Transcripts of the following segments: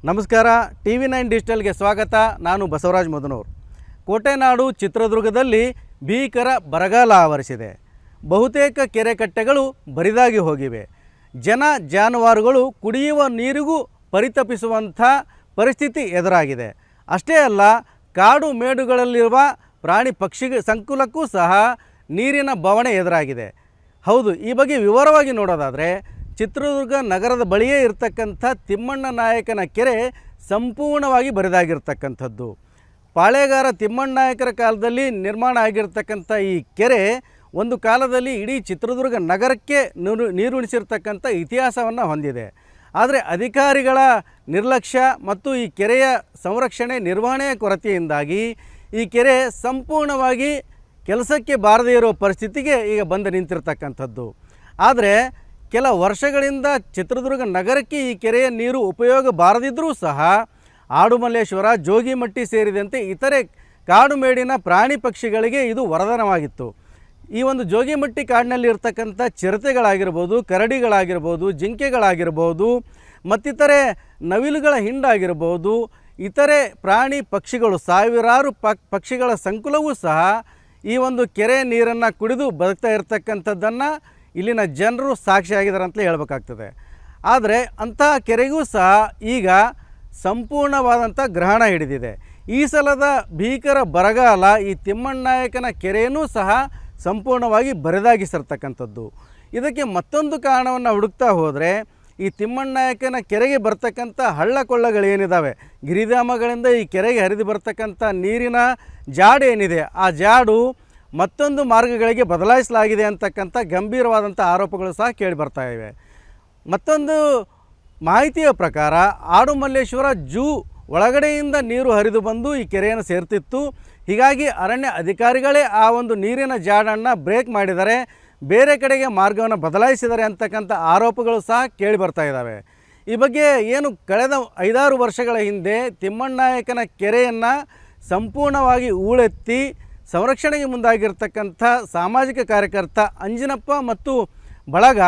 ನಮಸ್ಕಾರ. TV9 ಡಿಜಿಟಲ್ಗೆ ಸ್ವಾಗತ. ನಾನು ಬಸವರಾಜ್ ಮದನೂರು. ಕೋಟೆನಾಡು ಚಿತ್ರದುರ್ಗದಲ್ಲಿ ಭೀಕರ ಬರಗಾಲ ಆವರಿಸಿದೆ. ಬಹುತೇಕ ಕೆರೆ ಕಟ್ಟೆಗಳು ಬರಿದಾಗಿ ಹೋಗಿವೆ. ಜನ ಜಾನುವಾರುಗಳು ಕುಡಿಯುವ ನೀರಿಗೂ ಪರಿತಪಿಸುವಂಥ ಪರಿಸ್ಥಿತಿ ಎದುರಾಗಿದೆ. ಅಷ್ಟೇ ಅಲ್ಲ, ಕಾಡು ಮೇಡುಗಳಲ್ಲಿರುವ ಪ್ರಾಣಿ ಪಕ್ಷಿ ಸಂಕುಲಕ್ಕೂ ಸಹ ನೀರಿನ ಬವಣೆ ಎದುರಾಗಿದೆ. ಹೌದು, ಈ ಬಗ್ಗೆ ವಿವರವಾಗಿ ನೋಡೋದಾದರೆ ಚಿತ್ರದುರ್ಗ ನಗರದ ಬಳಿಯೇ ಇರತಕ್ಕಂಥ ತಿಮ್ಮಣ್ಣ ನಾಯಕನ ಕೆರೆ ಸಂಪೂರ್ಣವಾಗಿ ಬರಿದಾಗಿರ್ತಕ್ಕಂಥದ್ದು. ಪಾಳೆಗಾರ ತಿಮ್ಮಣ್ಣ ನಾಯಕರ ಕಾಲದಲ್ಲಿ ನಿರ್ಮಾಣ ಆಗಿರ್ತಕ್ಕಂಥ ಈ ಕೆರೆ ಒಂದು ಕಾಲದಲ್ಲಿ ಇಡೀ ಚಿತ್ರದುರ್ಗ ನಗರಕ್ಕೆ ನೀರುಣಿಸಿರ್ತಕ್ಕಂಥ ಇತಿಹಾಸವನ್ನು ಹೊಂದಿದೆ. ಆದರೆ ಅಧಿಕಾರಿಗಳ ನಿರ್ಲಕ್ಷ್ಯ ಮತ್ತು ಈ ಕೆರೆಯ ಸಂರಕ್ಷಣೆ ನಿರ್ವಹಣೆಯ ಕೊರತೆಯಿಂದಾಗಿ ಈ ಕೆರೆ ಸಂಪೂರ್ಣವಾಗಿ ಕೆಲಸಕ್ಕೆ ಬಾರದೇ ಇರೋ ಪರಿಸ್ಥಿತಿಗೆ ಈಗ ಬಂದು ನಿಂತಿರ್ತಕ್ಕಂಥದ್ದು. ಆದರೆ ಕೆಲ ವರ್ಷಗಳಿಂದ ಚಿತ್ರದುರ್ಗ ನಗರಕ್ಕೆ ಈ ಕೆರೆಯ ನೀರು ಉಪಯೋಗ ಬಾರದಿದ್ದರೂ ಸಹ ಆಡುಮಲ್ಲೇಶ್ವರ, ಜೋಗಿಮಟ್ಟಿ ಸೇರಿದಂತೆ ಇತರೆ ಕಾಡುಮೇಡಿನ ಪ್ರಾಣಿ ಪಕ್ಷಿಗಳಿಗೆ ಇದು ವರದಾನವಾಗಿತ್ತು. ಈ ಒಂದು ಜೋಗಿಮಟ್ಟಿ ಕಾಡಿನಲ್ಲಿ ಇರ್ತಕ್ಕಂಥ ಚಿರತೆಗಳಾಗಿರ್ಬೋದು, ಕರಡಿಗಳಾಗಿರ್ಬೋದು, ಜಿಂಕೆಗಳಾಗಿರ್ಬೋದು, ಮತ್ತಿತರೆ ನವಿಲುಗಳ ಹಿಂಡಾಗಿರ್ಬೋದು, ಇತರೆ ಪ್ರಾಣಿ ಪಕ್ಷಿಗಳು ಸಾವಿರಾರು ಪಕ್ಷಿಗಳ ಸಂಕುಲವೂ ಸಹ ಈ ಒಂದು ಕೆರೆ ನೀರನ್ನು ಕುಡಿದು ಬದುಕ್ತಾ ಇರ್ತಕ್ಕಂಥದ್ದನ್ನು ಇಲ್ಲಿನ ಜನರು ಸಾಕ್ಷಿಯಾಗಿದ್ದಾರೆ ಅಂತಲೇ ಹೇಳಬೇಕಾಗ್ತದೆ. ಆದರೆ ಅಂತಹ ಕೆರೆಗೂ ಸಹ ಈಗ ಸಂಪೂರ್ಣವಾದಂಥ ಗ್ರಹಣ ಹಿಡಿದಿದೆ. ಈ ಸಲದ ಭೀಕರ ಬರಗಾಲ ಈ ತಿಮ್ಮಣ್ಣ ನಾಯಕನ ಕೆರೆಯೂ ಸಹ ಸಂಪೂರ್ಣವಾಗಿ ಬರಿದಾಗಿಸಿರ್ತಕ್ಕಂಥದ್ದು. ಇದಕ್ಕೆ ಮತ್ತೊಂದು ಕಾರಣವನ್ನು ಹುಡುಕ್ತಾ ಹೋದರೆ ಈ ತಿಮ್ಮಣ್ಣ ನಾಯಕನ ಕೆರೆಗೆ ಬರ್ತಕ್ಕಂಥ ಹಳ್ಳ ಕೊಳ್ಳಗಳೇನಿದ್ದಾವೆ, ಗಿರಿಧಾಮಗಳಿಂದ ಈ ಕೆರೆಗೆ ಹರಿದು ಬರ್ತಕ್ಕಂಥ ನೀರಿನ ಜಾಡು ಏನಿದೆ, ಆ ಜಾಡು ಮತ್ತೊಂದು ಮಾರ್ಗಗಳಿಗೆ ಬದಲಾಯಿಸಲಾಗಿದೆ ಅಂತಕ್ಕಂಥ ಗಂಭೀರವಾದಂಥ ಆರೋಪಗಳು ಸಹ ಕೇಳಿ ಬರ್ತಾ ಇವೆ. ಮತ್ತೊಂದು ಮಾಹಿತಿಯ ಪ್ರಕಾರ ಆಡುಮಲ್ಲೇಶ್ವರ ಜೂ ಒಳಗಡೆಯಿಂದ ನೀರು ಹರಿದು ಬಂದು ಈ ಕೆರೆಯನ್ನು ಸೇರ್ತಿತ್ತು. ಹೀಗಾಗಿ ಅರಣ್ಯ ಅಧಿಕಾರಿಗಳೇ ಆ ಒಂದು ನೀರಿನ ಜಾಡನ್ನು ಬ್ರೇಕ್ ಮಾಡಿದ್ದಾರೆ, ಬೇರೆ ಕಡೆಗೆ ಮಾರ್ಗವನ್ನು ಬದಲಾಯಿಸಿದ್ದಾರೆ ಅಂತಕ್ಕಂಥ ಆರೋಪಗಳು ಸಹ ಕೇಳಿ ಬರ್ತಾ ಇದ್ದಾವೆ. ಈ ಬಗ್ಗೆ ಏನು ಕಳೆದ 5-6 ವರ್ಷಗಳ ಹಿಂದೆ ತಿಮ್ಮಣ್ಣ ನಾಯಕನ ಕೆರೆಯನ್ನು ಸಂಪೂರ್ಣವಾಗಿ ಹೂಳೆತ್ತಿ ಸಂರಕ್ಷಣೆಗೆ ಮುಂದಾಗಿರ್ತಕ್ಕಂಥ ಸಾಮಾಜಿಕ ಕಾರ್ಯಕರ್ತ ಅಂಜಿನಪ್ಪ ಮತ್ತು ಬಳಗ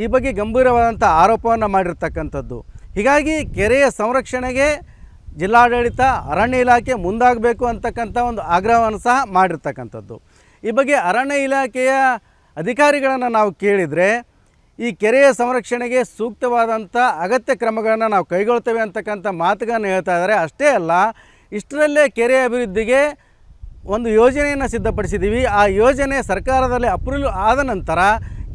ಈ ಬಗ್ಗೆ ಗಂಭೀರವಾದಂಥ ಆರೋಪವನ್ನು ಮಾಡಿರ್ತಕ್ಕಂಥದ್ದು. ಹೀಗಾಗಿ ಕೆರೆಯ ಸಂರಕ್ಷಣೆಗೆ ಜಿಲ್ಲಾಡಳಿತ, ಅರಣ್ಯ ಇಲಾಖೆ ಮುಂದಾಗಬೇಕು ಅಂತಕ್ಕಂಥ ಒಂದು ಆಗ್ರಹವನ್ನು ಸಹ ಮಾಡಿರ್ತಕ್ಕಂಥದ್ದು. ಈ ಬಗ್ಗೆ ಅರಣ್ಯ ಇಲಾಖೆಯ ಅಧಿಕಾರಿಗಳನ್ನು ನಾವು ಕೇಳಿದರೆ ಈ ಕೆರೆಯ ಸಂರಕ್ಷಣೆಗೆ ಸೂಕ್ತವಾದಂಥ ಅಗತ್ಯ ಕ್ರಮಗಳನ್ನು ನಾವು ಕೈಗೊಳ್ತೇವೆ ಅಂತಕ್ಕಂಥ ಮಾತುಗಳನ್ನು ಹೇಳ್ತಾ ಇದ್ದಾರೆ. ಅಷ್ಟೇ ಅಲ್ಲ, ಇಷ್ಟರಲ್ಲೇ ಕೆರೆ ಅಭಿವೃದ್ಧಿಗೆ ಒಂದು ಯೋಜನೆಯನ್ನು ಸಿದ್ಧಪಡಿಸಿದ್ದೀವಿ, ಆ ಯೋಜನೆ ಸರ್ಕಾರದಲ್ಲಿ ಅಪ್ರೂವಲ್ ಆದ ನಂತರ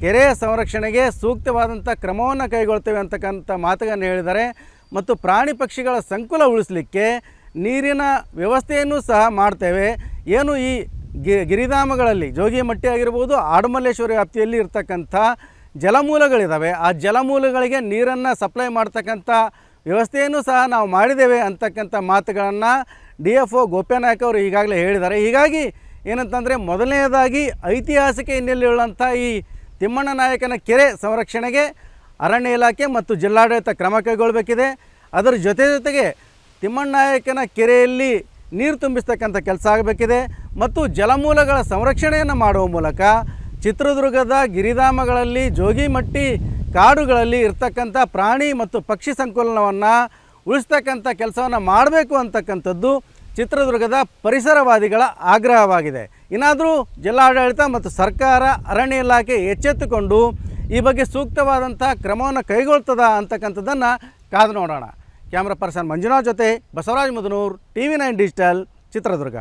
ಕೆರೆಯ ಸಂರಕ್ಷಣೆಗೆ ಸೂಕ್ತವಾದಂಥ ಕ್ರಮವನ್ನು ಕೈಗೊಳ್ತೇವೆ ಅಂತಕ್ಕಂಥ ಮಾತುಗಳನ್ನು ಹೇಳಿದ್ದಾರೆ. ಮತ್ತು ಪ್ರಾಣಿ ಪಕ್ಷಿಗಳ ಸಂಕುಲ ಉಳಿಸಲಿಕ್ಕೆ ನೀರಿನ ವ್ಯವಸ್ಥೆಯನ್ನು ಸಹ ಮಾಡ್ತೇವೆ. ಏನು ಈ ಗಿರಿಧಾಮಗಳಲ್ಲಿ ಜೋಗಿಮಟ್ಟಿ ಆಗಿರ್ಬೋದು, ಆಡುಮಲ್ಲೇಶ್ವರ ವ್ಯಾಪ್ತಿಯಲ್ಲಿ ಇರ್ತಕ್ಕಂಥ ಜಲಮೂಲಗಳಿದ್ದಾವೆ, ಆ ಜಲಮೂಲಗಳಿಗೆ ನೀರನ್ನು ಸಪ್ಲೈ ಮಾಡ್ತಕ್ಕಂಥ ವ್ಯವಸ್ಥೆಯನ್ನು ಸಹ ನಾವು ಮಾಡಿದ್ದೇವೆ ಅಂತಕ್ಕಂಥ ಮಾತುಗಳನ್ನು DFO ಗೋಪ್ಯನಾಯಕ್ ಅವರು ಈಗಾಗಲೇ ಹೇಳಿದ್ದಾರೆ. ಹೀಗಾಗಿ ಏನಂತಂದರೆ, ಮೊದಲನೆಯದಾಗಿ ಐತಿಹಾಸಿಕ ಹಿನ್ನೆಲೆಯುಳ್ಳಂಥ ಈ ತಿಮ್ಮಣ್ಣ ನಾಯಕನ ಕೆರೆ ಸಂರಕ್ಷಣೆಗೆ ಅರಣ್ಯ ಇಲಾಖೆ ಮತ್ತು ಜಿಲ್ಲಾಡಳಿತ ಕ್ರಮ ಕೈಗೊಳ್ಳಬೇಕಿದೆ. ಅದರ ಜೊತೆಗೆ ತಿಮ್ಮಣ್ಣ ನಾಯಕನ ಕೆರೆಯಲ್ಲಿ ನೀರು ತುಂಬಿಸ್ತಕ್ಕಂಥ ಕೆಲಸ ಆಗಬೇಕಿದೆ. ಮತ್ತು ಜಲಮೂಲಗಳ ಸಂರಕ್ಷಣೆಯನ್ನು ಮಾಡುವ ಮೂಲಕ ಚಿತ್ರದುರ್ಗದ ಗಿರಿಧಾಮಗಳಲ್ಲಿ, ಜೋಗಿಮಟ್ಟಿ ಕಾಡುಗಳಲ್ಲಿ ಇರ್ತಕ್ಕಂಥ ಪ್ರಾಣಿ ಮತ್ತು ಪಕ್ಷಿ ಸಂಕುಲನವನ್ನು ಉಳಿಸ್ತಕ್ಕಂಥ ಕೆಲಸವನ್ನು ಮಾಡಬೇಕು ಅಂತಕ್ಕಂಥದ್ದು ಚಿತ್ರದುರ್ಗದ ಪರಿಸರವಾದಿಗಳ ಆಗ್ರಹವಾಗಿದೆ. ಇನ್ನಾದರೂ ಜಿಲ್ಲಾಡಳಿತ ಮತ್ತು ಸರ್ಕಾರ, ಅರಣ್ಯ ಇಲಾಖೆ ಎಚ್ಚೆತ್ತುಕೊಂಡು ಈ ಬಗ್ಗೆ ಸೂಕ್ತವಾದಂಥ ಕ್ರಮವನ್ನು ಕೈಗೊಳ್ತದ ಅಂತಕ್ಕಂಥದ್ದನ್ನು ಕಾದು ನೋಡೋಣ. ಕ್ಯಾಮ್ರಾ ಪರ್ಸನ್ ಮಂಜುನಾಥ್ ಜೊತೆ ಬಸವರಾಜ್ ಮದನೂರು, TV9 ಡಿಜಿಟಲ್, ಚಿತ್ರದುರ್ಗ.